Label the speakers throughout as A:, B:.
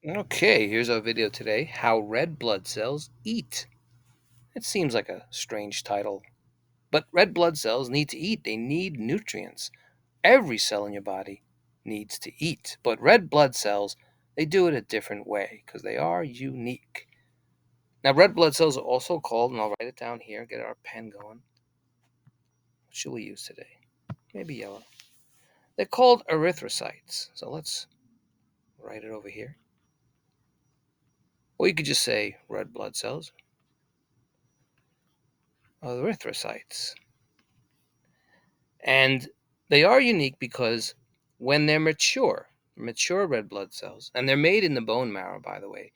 A: Okay, here's our video today, How Red Blood Cells Eat. It seems like a strange title, but red blood cells need to eat. They need nutrients. Every cell in your body needs to eat, but red blood cells, they do it a different way because they are unique. Now, red blood cells are also called, and I'll write it down here, get our pen going. What should we use today? Maybe yellow. They're called erythrocytes. So let's write it over here. Or you could just say red blood cells, erythrocytes. And they are unique because when they're mature red blood cells, and they're made in the bone marrow, by the way.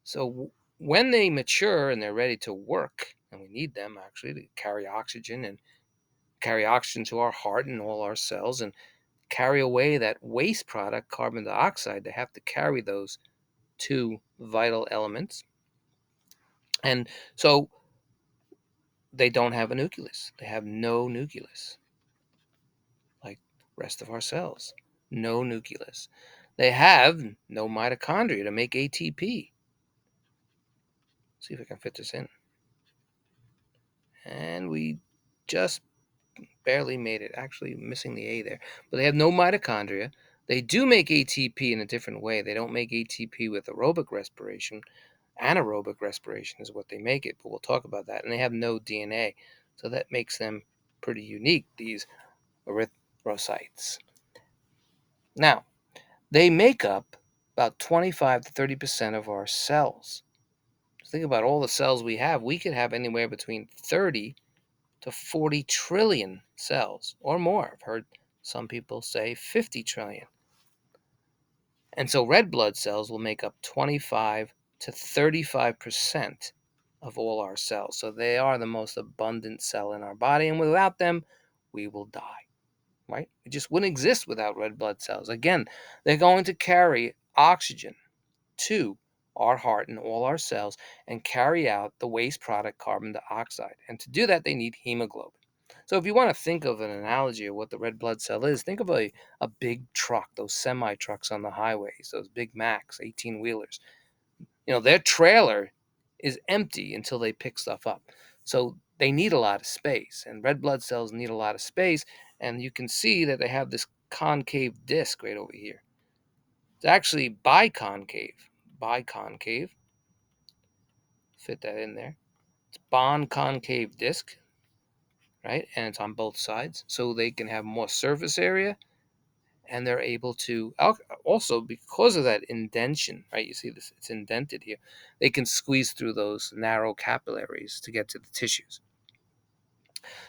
A: So when they mature and they're ready to work, and we need them actually to carry oxygen to our heart and all our cells, and carry away that waste product, carbon dioxide. They have to carry those two vital elements. And so they don't have a nucleus. They have no nucleus, like the rest of our cells. No nucleus. They have no mitochondria to make ATP. See if I can fit this in. And we just barely made it, actually missing the A there. But they have no mitochondria. They do make ATP in a different way. They don't make ATP with aerobic respiration. Anaerobic respiration is what they make it, but we'll talk about that. And they have no DNA. So that makes them pretty unique, these erythrocytes. Now, they make up about 25 to 30% of our cells. Think about all the cells we have. We could have anywhere between 30 to 40 trillion cells or more. I've heard some people say 50 trillion. And so red blood cells will make up 25 to 35% of all our cells. So they are the most abundant cell in our body. And without them, we will die, right? It just wouldn't exist without red blood cells. Again, they're going to carry oxygen to our heart and all our cells and carry out the waste product carbon dioxide. And to do that, they need hemoglobin. So if you want to think of an analogy of what the red blood cell is, think of a big truck, those semi trucks on the highways, those big Macs, 18 wheelers. Their trailer is empty until they pick stuff up. So they need a lot of space, and red blood cells need a lot of space. And you can see that they have this concave disc right over here. It's actually biconcave. Biconcave. Fit that in there. It's concave disc, right? And it's on both sides. So they can have more surface area, and they're able to also, because of that indentation, right? You see this, it's indented here. They can squeeze through those narrow capillaries to get to the tissues.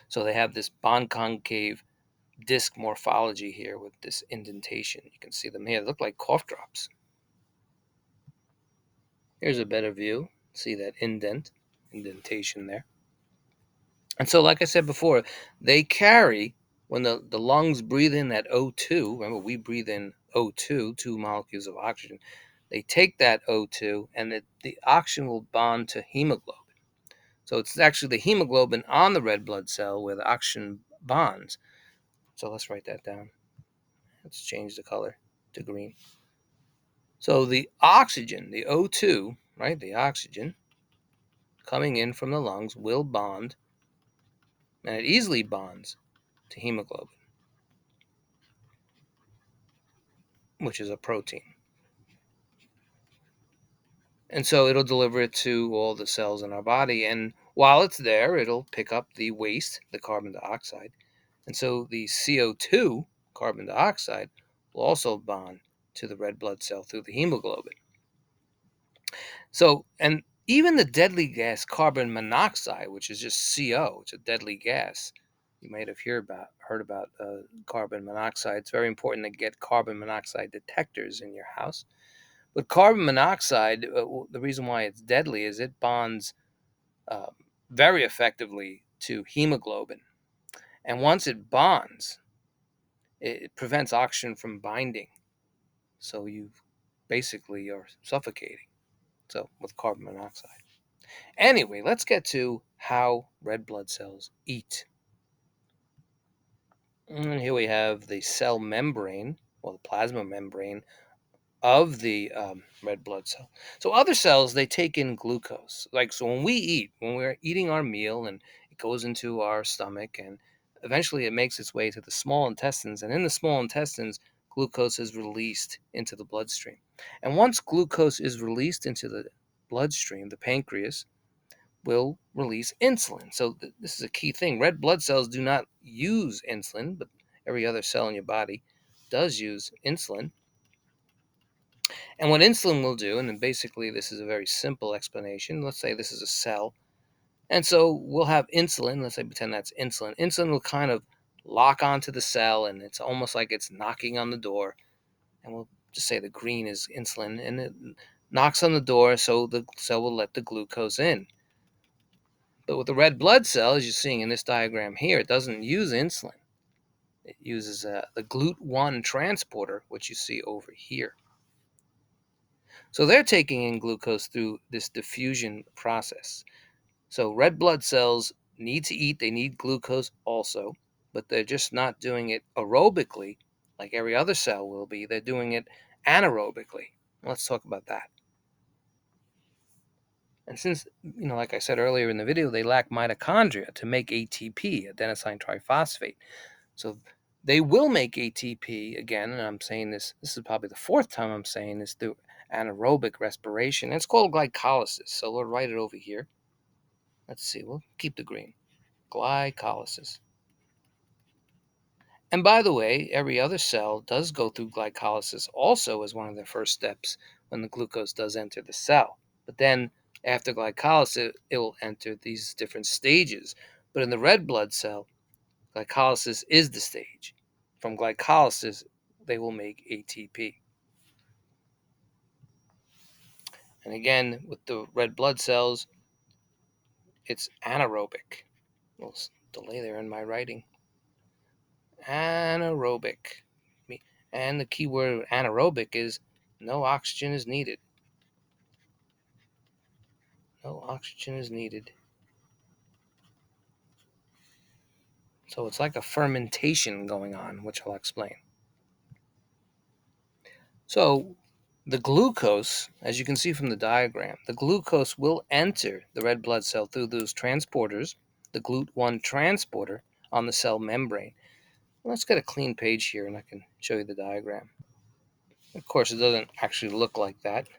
A: So they have this concave disc morphology here with this indentation. You can see them here. They look like cough drops. Here's a better view. See that indentation there. And so, like I said before, they carry, when the lungs breathe in that O2, remember we breathe in O2, two molecules of oxygen, they take that O2 and the oxygen will bond to hemoglobin. So it's actually the hemoglobin on the red blood cell where the oxygen bonds. So let's write that down. Let's change the color to green. So the oxygen, the O2, right, the oxygen coming in from the lungs will bond, and it easily bonds to hemoglobin, which is a protein. And so it'll deliver it to all the cells in our body. And while it's there, it'll pick up the waste, the carbon dioxide. And so the CO2, carbon dioxide, will also bond to the red blood cell through the hemoglobin. So, and even the deadly gas carbon monoxide, which is just CO, it's a deadly gas. You might have heard about carbon monoxide. It's very important to get carbon monoxide detectors in your house. But carbon monoxide, the reason why it's deadly is it bonds uh, very effectively to hemoglobin. And once it bonds, it prevents oxygen from binding. So you basically are suffocating. So with carbon monoxide. Anyway, let's get to how red blood cells eat. And here we have the cell membrane, or the plasma membrane, of the red blood cell. So other cells, they take in glucose. Like, so when we eat, when we're eating our meal, and it goes into our stomach, and eventually it makes its way to the small intestines, and in the small intestines, glucose is released into the bloodstream. And once glucose is released into the bloodstream, the pancreas will release insulin. So this is a key thing. Red blood cells do not use insulin, but every other cell in your body does use insulin. And what insulin will do, and basically this is a very simple explanation. Let's say this is a cell. And so we'll have insulin. Let's say pretend that's insulin. Insulin will kind of lock onto the cell, and it's almost like it's knocking on the door. And we'll just say the green is insulin, and it knocks on the door so the cell will let the glucose in. But with the red blood cell, as you're seeing in this diagram here, it doesn't use insulin. It uses the GLUT1 transporter, which you see over here. So they're taking in glucose through this diffusion process. So red blood cells need to eat, they need glucose also, but they're just not doing it aerobically like every other cell will be. They're doing it anaerobically. Let's talk about that. And since, like I said earlier in the video, they lack mitochondria to make ATP, adenosine triphosphate. So they will make ATP again, and I'm saying this is probably the fourth time I'm saying this, through anaerobic respiration. It's called glycolysis. So we'll write it over here. Let's see, we'll keep the green. Glycolysis. And by the way, every other cell does go through glycolysis also as one of their first steps when the glucose does enter the cell. But then after glycolysis, it will enter these different stages. But in the red blood cell, glycolysis is the stage. From glycolysis, they will make ATP. And again, with the red blood cells, it's anaerobic. A little delay there in my writing. Anaerobic. And the key word anaerobic is no oxygen is needed. No oxygen is needed. So it's like a fermentation going on, which I'll explain. So the glucose, as you can see from the diagram, the glucose will enter the red blood cell through those transporters, the GLUT1 transporter on the cell membrane. Let's get a clean page here and I can show you the diagram. Of course, it doesn't actually look like that.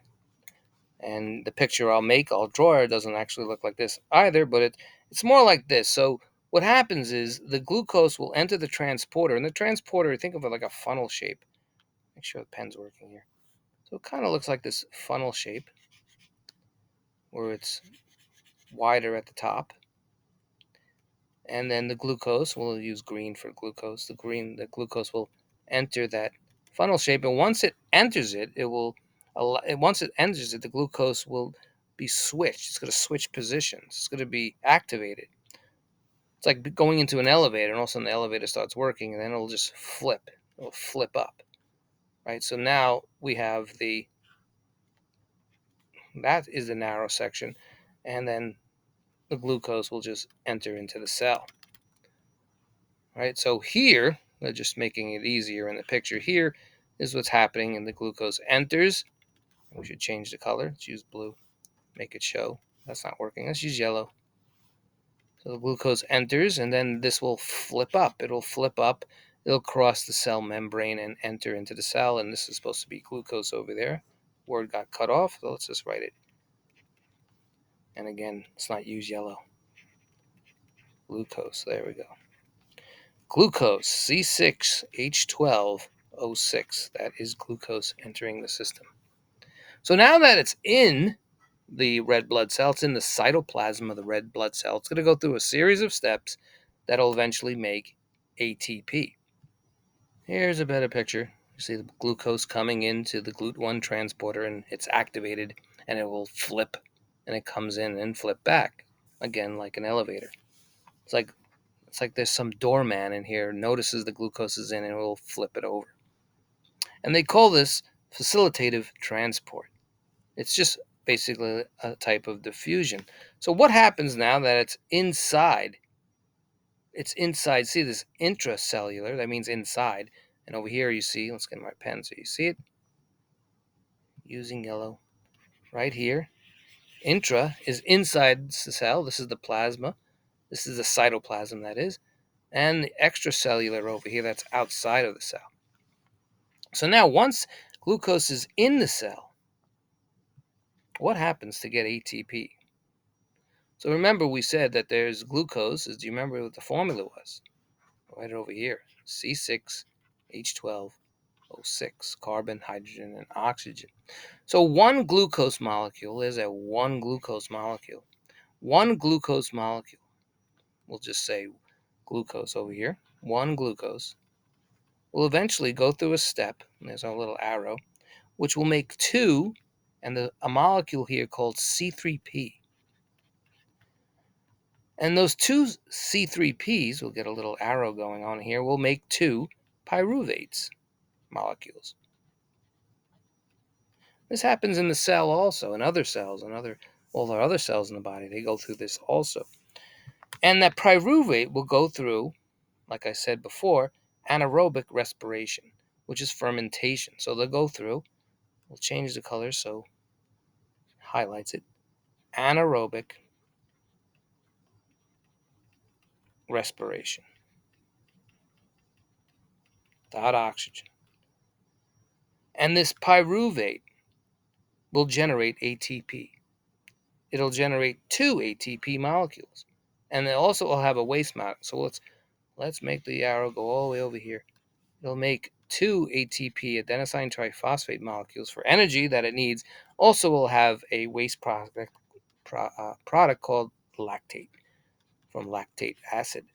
A: And the picture I'll draw, it doesn't actually look like this either, but it's more like this. So what happens is the glucose will enter the transporter, and the transporter, think of it like a funnel shape. Make sure the pen's working here. So it kind of looks like this funnel shape where it's wider at the top. And then the glucose, we'll use green for glucose. The glucose will enter that funnel shape, and once it enters it, the glucose will be switched. It's going to switch positions. It's going to be activated. It's like going into an elevator, and all of a sudden the elevator starts working, and then it'll just flip. It'll flip up, right? So now we have that is the narrow section, and then the glucose will just enter into the cell. Right, so here, they're just making it easier in the picture. Here is what's happening, and the glucose enters. We should change the color. Let's use blue, make it show. That's not working. Let's use yellow. So the glucose enters, and then this will flip up. It'll flip up. It'll cross the cell membrane and enter into the cell, and this is supposed to be glucose over there. Word got cut off, so let's just write it. And again, let's not use yellow. Glucose, there we go. Glucose, C6H12O6. That is glucose entering the system. So now that it's in the red blood cell, it's in the cytoplasm of the red blood cell, it's going to go through a series of steps that'll eventually make ATP. Here's a better picture. You see the glucose coming into the GLUT1 transporter, and it's activated, and it will flip, and it comes in and flip back. Again, like an elevator. It's like there's some doorman in here, notices the glucose is in, and will flip it over. And they call this facilitative transport. It's just basically a type of diffusion. So what happens now that it's inside? It's inside. See this intracellular, that means inside. And over here you see, let's get my pen so you see it. using yellow right here. Intra is inside the cell. This is the plasma. This is the cytoplasm, that is. And the extracellular over here, that's outside of the cell. So now once glucose is in the cell, what happens to get ATP? So remember we said that there's glucose. Do you remember what the formula was? Right over here. C6H12O6, carbon, hydrogen, and oxygen. So one glucose molecule is a one glucose molecule. One glucose molecule, we'll just say glucose over here, one glucose, will eventually go through a step, and there's our little arrow, which will make two, and a molecule here called C3P. And those two C3Ps, we'll get a little arrow going on here, will make two pyruvates molecules. This happens in the cell also, in other cells, and all our other cells in the body. They go through this also. And that pyruvate will go through, like I said before, anaerobic respiration, which is fermentation. So they'll go through, we'll change the color so it highlights it, anaerobic respiration. Without oxygen. And this pyruvate will generate ATP. It'll generate two ATP molecules. And it also will have a waste molecule. So let's make the arrow go all the way over here. It'll make two ATP, adenosine triphosphate molecules, for energy that it needs. Also will have a waste product called lactate, from lactate acid.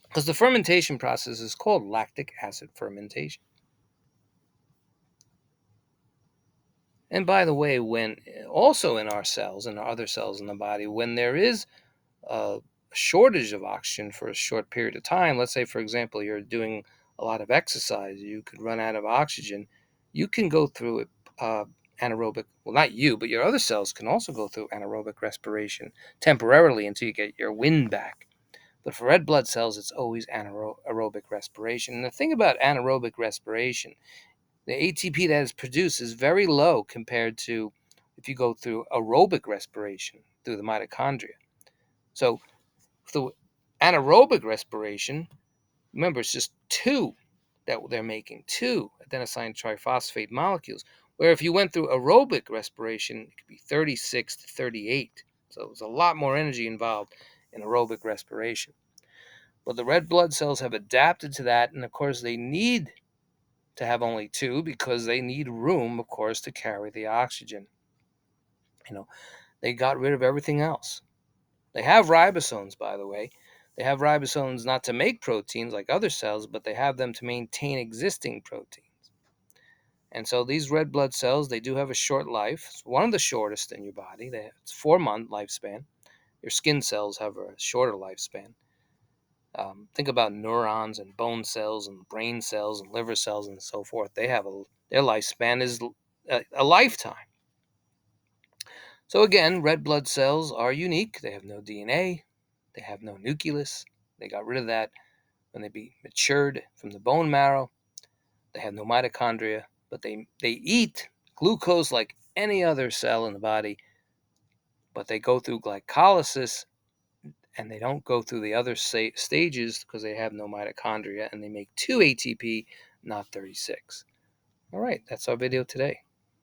A: Because the fermentation process is called lactic acid fermentation. And by the way, when also in our cells and our other cells in the body, when there is a shortage of oxygen for a short period of time, let's say, for example, you're doing a lot of exercise, you could run out of oxygen, you can go through anaerobic, well, not you, but your other cells can also go through anaerobic respiration temporarily until you get your wind back. But for red blood cells, it's always anaerobic respiration. And the thing about anaerobic respiration, the ATP that is produced is very low compared to if you go through aerobic respiration through the mitochondria. So through anaerobic respiration, remember, it's just two that they're making, two adenosine triphosphate molecules. Where if you went through aerobic respiration, it could be 36 to 38. So there's a lot more energy involved in aerobic respiration. But the red blood cells have adapted to that, and of course they need to have only two because they need room, of course, to carry the oxygen. They got rid of everything else. They have ribosomes, by the way. They have ribosomes not to make proteins like other cells, but they have them to maintain existing proteins. And so these red blood cells, they do have a short life. It's one of the shortest in your body. It's 4-month lifespan. Your skin cells have a shorter lifespan. Think about neurons and bone cells and brain cells and liver cells and so forth. Their lifespan is a lifetime. So again, red blood cells are unique. They have no DNA. They have no nucleus. They got rid of that when they matured from the bone marrow. They have no mitochondria, but they eat glucose like any other cell in the body, but they go through glycolysis and they don't go through the other stages because they have no mitochondria, and they make 2 ATP, not 36. All right, that's our video today.